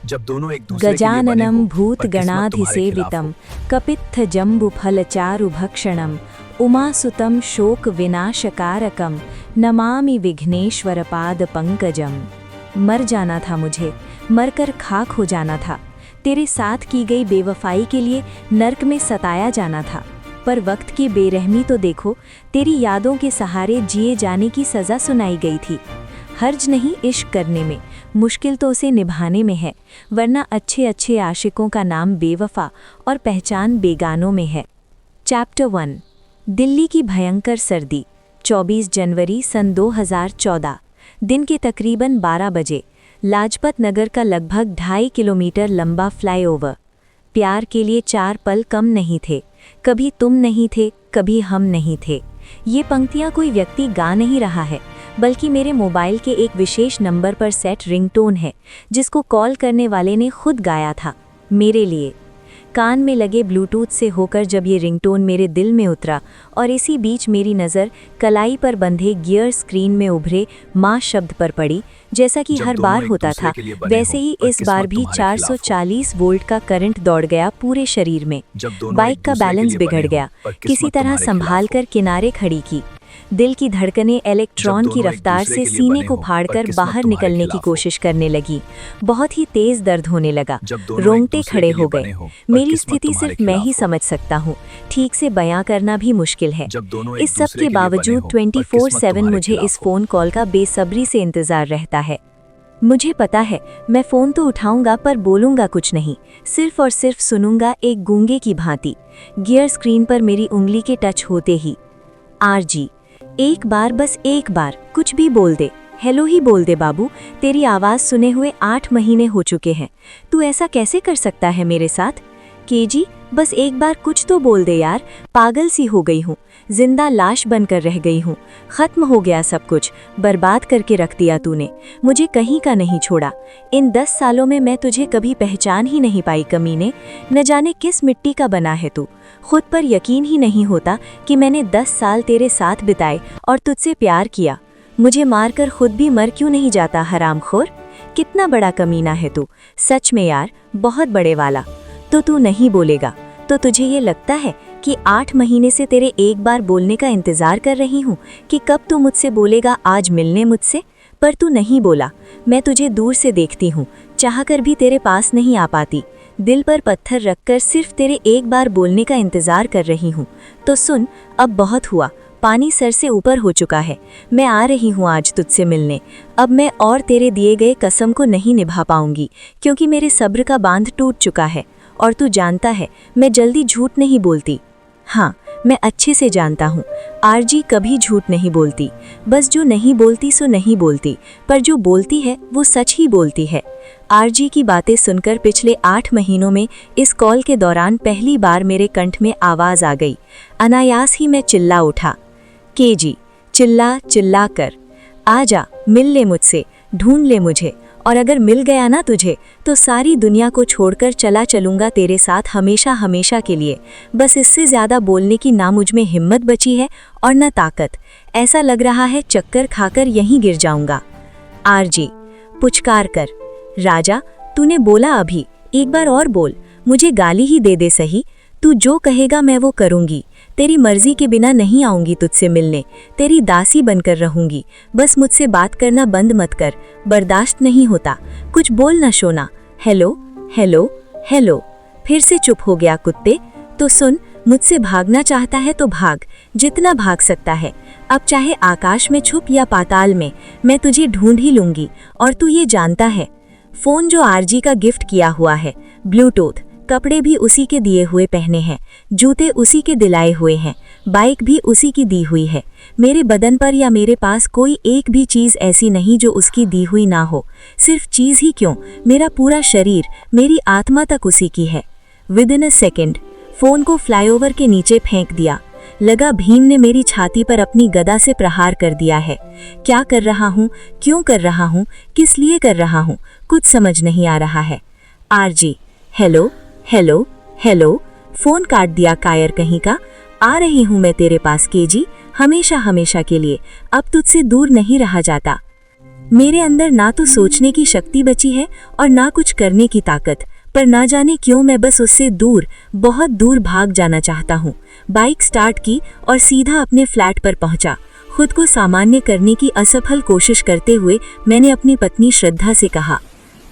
जब दोनों एक दूसरे के लिए बने गजाननं हो, पर किस्मत तुम्हारे भूतगणाधिसेवितं खिलाफ कपित्थजम्बुफलचारुभक्षणं उमासुतं शोकविनाशकारकं नमामि विघ्नेश्वरपादपंकजं। मर जाना था मुझे, मरकर खाक हो जाना था। तेरे साथ की गई बेवफाई के लिए नर्क में सताया जाना था। पर वक्त की बेरहमी तो देखो, तेरी यादों के सहारे जिए जाने की सज़ा सुनाई गई थी। हर्ज नहीं इश्क करने में, मुश्किल तो उसे निभाने में है, वरना अच्छे अच्छे आशिकों का नाम बेवफा और पहचान बेगानों में है। चैप्टर 1। दिल्ली की भयंकर सर्दी। 24 जनवरी सन 2014। दिन के तकरीबन 12 बजे। लाजपत नगर का लगभग 2.5 किलोमीटर लंबा फ्लाईओवर। प्यार के लिए 4 पल कम नहीं थे। कभी तुम नहीं थे, कभी हम नहीं थे। ये पंक्तियाँ कोई व्यक्ति गा नहीं रहा है, बल्कि मेरे मोबाइल के एक विशेष नंबर पर सेट रिंगटोन है, जिसको कॉल करने वाले ने खुद गाया था, मेरे लिए। कान में लगे ब्लूटूथ से होकर जब ये रिंगटोन मेरे दिल में उतरा और इसी बीच मेरी नज़र कलाई पर बंधे गियर स्क्रीन में उभरे माँ शब्द पर पड़ी, जैसा कि हर बार होता था, वैसे ही इस बार भी 440 वोल्ट का करंट दौड़ गया पूरे शरीर में। बाइक का बैलेंस बिगड़ गया, किसी तरह संभाल कर किनारे खड़ी की। दिल की धड़कनें इलेक्ट्रॉन की रफ्तार से सीने को फाड़कर बाहर निकलने की कोशिश करने लगी। बहुत ही तेज दर्द होने लगा, रोंगटे खड़े हो गए। मेरी स्थिति सिर्फ मैं ही समझ सकता हूँ, ठीक से बयां करना भी मुश्किल है। इस सब के बावजूद 24/7 मुझे इस फ़ोन कॉल का बेसब्री से इंतज़ार रहता है। मुझे पता है, मैं फ़ोन तो उठाऊंगा पर बोलूंगा कुछ नहीं, सिर्फ और सिर्फ सुनूंगा एक गूंगे की भांति। गियर स्क्रीन पर मेरी उंगली के टच होते ही, आरजी, एक बार, बस एक बार कुछ भी बोल दे, हेलो ही बोल दे बाबू। तेरी आवाज़ सुने हुए 8 महीने हो चुके हैं, तू ऐसा कैसे कर सकता है मेरे साथ? केजी, बस एक बार कुछ तो बोल दे यार, पागल सी हो गई हूँ, जिंदा लाश बनकर रह गई हूँ। ख़त्म हो गया सब कुछ, बर्बाद करके रख दिया तूने, मुझे कहीं का नहीं छोड़ा। इन 10 सालों में मैं तुझे कभी पहचान ही नहीं पाई कमीने, न जाने किस मिट्टी का बना है तू। खुद पर यकीन ही नहीं होता कि मैंने 10 साल तेरे साथ बिताए और तुझसे प्यार किया। मुझे मारकर खुद भी मर क्यों नहीं जाता हरामखोर? कितना बड़ा कमीना है तू, सच में यार, बहुत बड़े वाला। तो तू नहीं बोलेगा, तो तुझे ये लगता है कि 8 महीने से तेरे एक बार बोलने का इंतज़ार कर रही हूँ कि कब तू मुझसे बोलेगा आज मिलने मुझसे? पर तू नहीं बोला। मैं तुझे दूर से देखती हूँ, चाहकर भी तेरे पास नहीं आ पाती। दिल पर पत्थर रखकर सिर्फ तेरे एक बार बोलने का इंतज़ार कर रही हूँ। तो सुन, अब बहुत हुआ, पानी सर से ऊपर हो चुका है। मैं आ रही हूँ आज तुझसे मिलने। अब मैं और तेरे दिए गए कसम को नहीं निभा पाऊंगी, क्योंकि मेरे सब्र का बांध टूट चुका है। और तू जानता है, मैं जल्दी झूठ नहीं बोलती। हाँ, मैं अच्छे से जानता हूँ, आरजी कभी झूठ नहीं बोलती। बस जो नहीं बोलती सो नहीं बोलती, पर जो बोलती है वो सच ही बोलती है। आरजी की बातें सुनकर पिछले 8 महीनों में इस कॉल के दौरान पहली बार मेरे कंठ में आवाज़ आ गई। अनायास ही मैं चिल्ला उठा, केजी, चिल्ला चिल्ला कर, आजा, मिल ले मुझसे, ढूंढ ले मुझे, और अगर मिल गया ना तुझे तो सारी दुनिया को छोड़कर चला चलूँगा तेरे साथ हमेशा हमेशा के लिए। बस इससे ज़्यादा बोलने की ना मुझ में हिम्मत बची है और न ताकत। ऐसा लग रहा है चक्कर खाकर यहीं गिर जाऊँगा। आरजी, पुचकार कर, राजा, तूने बोला अभी, एक बार और बोल, मुझे गाली ही दे दे सही। तू जो कहेगा मैं वो करूँगी, तेरी मर्जी के बिना नहीं आऊँगी तुझसे मिलने, तेरी दासी बनकर रहूँगी। बस मुझसे बात करना बंद मत कर, बर्दाश्त नहीं होता। कुछ बोल ना शोना। Hello hello hello. फिर से चुप हो गया कुत्ते। तो सुन, मुझसे भागना चाहता है तो भाग, जितना भाग सकता है। अब चाहे आकाश में छुप या पाताल में, मैं तुझे ढूंढ ही लूँगी। और तू ये जानता है, फ़ोन जो आरजी का गिफ्ट किया हुआ है, ब्लूटूथ, कपड़े भी उसी के दिए हुए पहने हैं, जूते उसी के दिलाए हुए हैं, बाइक भी उसी की दी हुई है। मेरे बदन पर या मेरे पास कोई एक भी चीज़ ऐसी नहीं जो उसकी दी हुई ना हो। सिर्फ चीज़ ही क्यों, मेरा पूरा शरीर, मेरी आत्मा तक उसी की है। विदिन अ सेकेंड फ़ोन को फ्लाईओवर के नीचे फेंक दिया। लगा भीम ने मेरी छाती पर अपनी गदा से प्रहार कर दिया है। क्या कर रहा हूँ, क्यों कर रहा हूँ, किस लिए कर रहा हूँ, कुछ समझ नहीं आ रहा है। आरजी, हेलो हेलो हेलो। फ़ोन काट दिया कायर कहीं का। आ रही हूँ मैं तेरे पास केजी, हमेशा हमेशा के लिए। अब तुझसे दूर नहीं रहा जाता। मेरे अंदर ना तो सोचने की शक्ति बची है और ना कुछ करने की ताकत, पर ना जाने क्यों मैं बस उससे दूर, बहुत दूर भाग जाना चाहता हूँ। बाइक स्टार्ट की और सीधा अपने फ्लैट पर पहुंचा। खुद को सामान्य करने की असफल कोशिश करते हुए मैंने अपनी पत्नी श्रद्धा से कहा,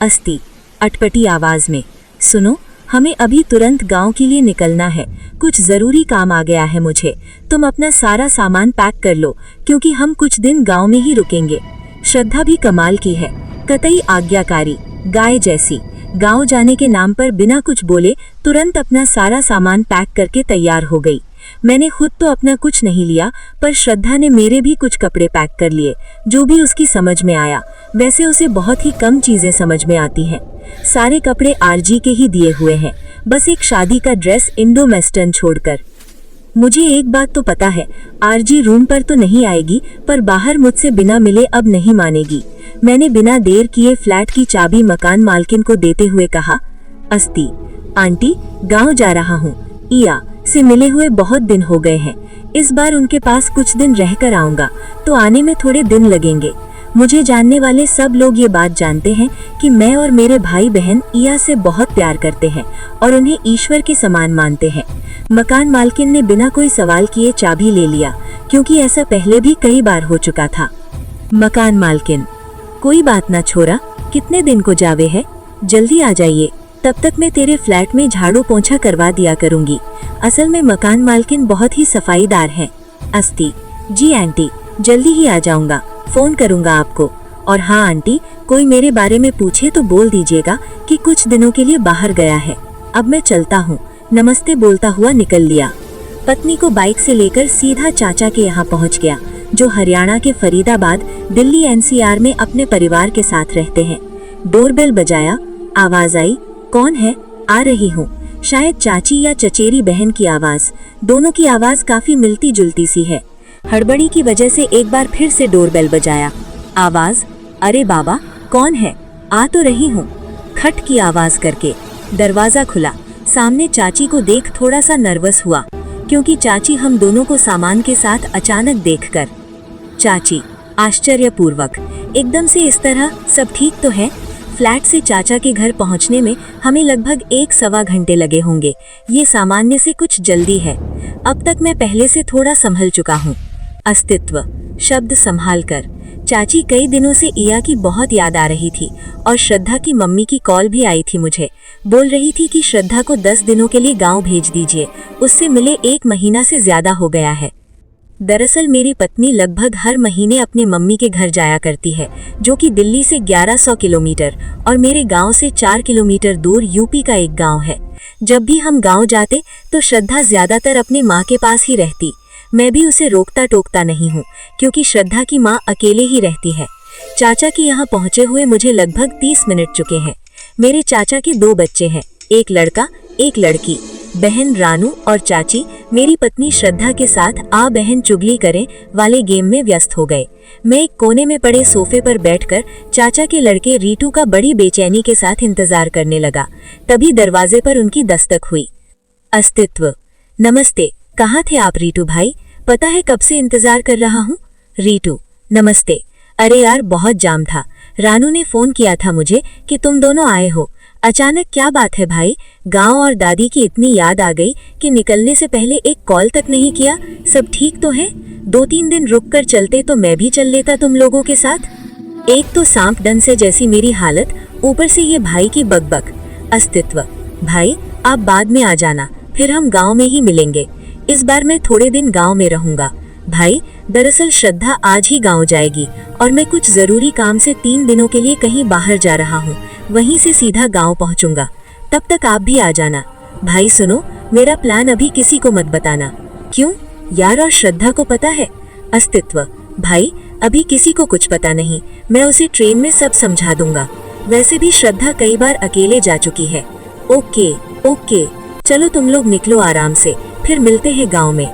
अस्ति, अटपटी आवाज में, सुनो, हमें अभी तुरंत गांव के लिए निकलना है, कुछ जरूरी काम आ गया है मुझे। तुम अपना सारा सामान पैक कर लो, क्योंकि हम कुछ दिन गांव में ही रुकेंगे। श्रद्धा भी कमाल की है, कतई आज्ञाकारी, गाय जैसी। गांव जाने के नाम पर बिना कुछ बोले तुरंत अपना सारा सामान पैक करके तैयार हो गई। मैंने खुद तो अपना कुछ नहीं लिया, पर श्रद्धा ने मेरे भी कुछ कपड़े पैक कर लिए, जो भी उसकी समझ में आया। वैसे उसे बहुत ही कम चीजें समझ में आती हैं। सारे कपड़े आरजी के ही दिए हुए हैं, बस एक शादी का ड्रेस इंडो वेस्टर्न छोड़कर। मुझे एक बात तो पता है, आरजी रूम पर तो नहीं आएगी, पर बाहर मुझसे बिना मिले अब नहीं मानेगी। मैंने बिना देर किए फ्लैट की चाबी मकान मालकिन को देते हुए कहा, अस्ति, आंटी, गांव जा रहा हूँ, इया से मिले हुए बहुत दिन हो गए हैं। इस बार उनके पास कुछ दिन रहकर आऊंगा, तो आने में थोड़े दिन लगेंगे। मुझे जानने वाले सब लोग ये बात जानते हैं कि मैं और मेरे भाई बहन इया से बहुत प्यार करते हैं और उन्हें ईश्वर के समान मानते हैं। मकान मालकिन ने बिना कोई सवाल किए चाबी ले लिया, क्योंकि ऐसा पहले भी कई बार हो चुका था। मकान मालकिन, कोई बात ना छोरा, कितने दिन को जावे है, जल्दी आ जाइए, तब तक मैं तेरे फ्लैट में झाड़ू पोंछा करवा दिया करूंगी। असल में मकान मालकिन बहुत ही सफाईदार है। अस्ति, जी आंटी, जल्दी ही आ जाऊंगा, फोन करूंगा आपको। और हाँ आंटी, कोई मेरे बारे में पूछे तो बोल दीजिएगा कि कुछ दिनों के लिए बाहर गया है। अब मैं चलता हूँ, नमस्ते बोलता हुआ निकल लिया। पत्नी को बाइक से लेकर सीधा चाचा के यहाँ पहुँच गया, जो हरियाणा के फरीदाबाद, दिल्ली एनसीआर में अपने परिवार के साथ रहते हैं। डोरबेल बजाया, आवाज आई, कौन है? आ रही हूँ। शायद चाची या चचेरी बहन की आवाज। दोनों की आवाज काफी मिलती जुलती सी है। हड़बड़ी की वजह से एक बार फिर से डोरबेल बजाया। आवाज, अरे बाबा, कौन है? आ तो रही हूँ, खट की आवाज करके। दरवाजा खुला। सामने चाची को देख थोड़ा सा नर्वस हुआ, क्योंकि चाची हम दोनों को सामान के साथ अचानक देखकर। चाची, आश्चर्यपूर्वक, एकदम से इस तरह, सब ठीक तो है? फ्लैट से चाचा के घर पहुंचने में हमें लगभग 1-1.25 घंटे लगे होंगे। ये सामान्य से कुछ जल्दी है। अब तक मैं पहले से थोड़ा संभल चुका हूँ। अस्तित्व, शब्द संभाल कर। चाची, कई दिनों से इया की बहुत याद आ रही थी और श्रद्धा की मम्मी की कॉल भी आई थी मुझे। बोल रही थी कि श्रद्धा को 10 दिनों के लिए गांव भेज दीजिए, उससे मिले 1 महीना से ज्यादा हो गया है। दरअसल मेरी पत्नी लगभग हर महीने अपने मम्मी के घर जाया करती है, जो कि दिल्ली से 1100 किलोमीटर और मेरे गांव से 4 किलोमीटर दूर यूपी का एक गांव है। जब भी हम गांव जाते तो श्रद्धा ज्यादातर अपनी माँ के पास ही रहती। मैं भी उसे रोकता टोकता नहीं हूँ, क्योंकि श्रद्धा की माँ अकेले ही रहती है। चाचा के यहाँ पहुँचे हुए मुझे लगभग 30 मिनट चुके हैं। मेरे चाचा के 2 बच्चे हैं, एक लड़का एक लड़की। बहन रानू और चाची मेरी पत्नी श्रद्धा के साथ आ बहन चुगली करें वाले गेम में व्यस्त हो गए। मैं एक कोने में पड़े सोफे पर बैठकर चाचा के लड़के रीटू का बड़ी बेचैनी के साथ इंतजार करने लगा। तभी दरवाजे पर उनकी दस्तक हुई। अस्तित्व, नमस्ते, कहाँ थे आप रीटू भाई? पता है कब से इंतजार कर रहा हूँ। रीटू, नमस्ते। अरे यार, बहुत जाम था। रानू ने फोन किया था मुझे कि तुम दोनों आए हो। अचानक क्या बात है भाई? गांव और दादी की इतनी याद आ गई कि निकलने से पहले एक कॉल तक नहीं किया। सब ठीक तो है? 2-3 दिन रुक कर चलते तो मैं भी चल लेता तुम लोगों के साथ। एक तो सांप डन से जैसी मेरी हालत, ऊपर से ये भाई की बकबक। अस्तित्व, भाई आप बाद में आ जाना, फिर हम गांव में ही मिलेंगे। इस बार मैं थोड़े दिन गांव में रहूंगा। भाई, दरअसल श्रद्धा आज ही गांव जाएगी और मैं कुछ जरूरी काम से 3 दिनों के लिए कहीं बाहर जा रहा हूँ। वहीं से सीधा गांव पहुंचूंगा, तब तक आप भी आ जाना। भाई सुनो, मेरा प्लान अभी किसी को मत बताना। क्यों यार? और श्रद्धा को पता है? अस्तित्व, भाई अभी किसी को कुछ पता नहीं, मैं उसे ट्रेन में सब समझा दूंगा। वैसे भी श्रद्धा कई बार अकेले जा चुकी है। ओके ओके, चलो तुम लोग निकलो आराम से, फिर मिलते हैं गाँव में।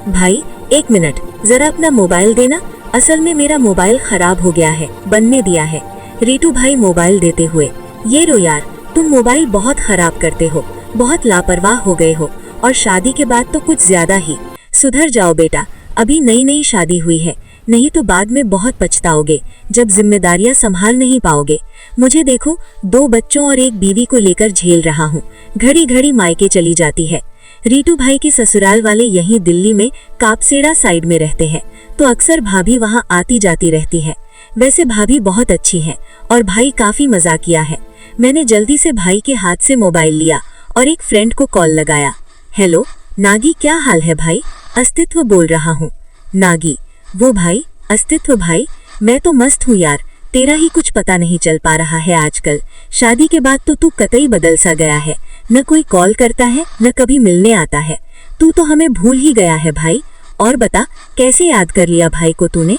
भाई 1 मिनट, जरा अपना मोबाइल देना। असल में मेरा मोबाइल खराब हो गया है, बनने दिया है। रीटू भाई मोबाइल देते हुए, ये रो यार, तुम मोबाइल बहुत खराब करते हो, बहुत लापरवाह हो गए हो, और शादी के बाद तो कुछ ज्यादा ही। सुधर जाओ बेटा, अभी नई नई शादी हुई है, नहीं तो बाद में बहुत पछताओगे जब जिम्मेदारियां संभाल नहीं पाओगे। मुझे देखो, 2 बच्चों और एक बीवी को लेकर झेल रहा हूँ। घड़ी घड़ी मायके चली जाती है। रीटू भाई के ससुराल वाले यहीं दिल्ली में कापसेड़ा साइड में रहते हैं, तो अक्सर भाभी वहाँ आती जाती रहती है। वैसे भाभी बहुत अच्छी है और भाई काफी मजाकिया है। मैंने जल्दी से भाई के हाथ से मोबाइल लिया और एक फ्रेंड को कॉल लगाया। हेलो नागी, क्या हाल है भाई? अस्तित्व बोल रहा हूँ। नागी, वो भाई अस्तित्व भाई, मैं तो मस्त हूँ यार, तेरा ही कुछ पता नहीं चल पा रहा है आजकल। शादी के बाद तो तू कतई बदल सा गया है, न कोई कॉल करता है न कभी मिलने आता है। तू तो हमें भूल ही गया है भाई। और बता, कैसे याद कर लिया भाई को तूने?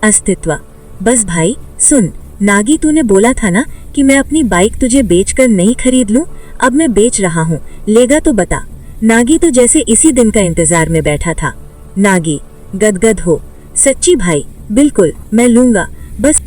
अस्तित्व, बस भाई सुन, नागी तूने बोला था ना कि मैं अपनी बाइक तुझे बेचकर नई खरीद लूं, अब मैं बेच रहा हूँ, लेगा तो बता। नागी तो जैसे इसी दिन का इंतजार में बैठा था। नागी, गदगद हो, सच्ची भाई, बिल्कुल मैं लूंगा, बस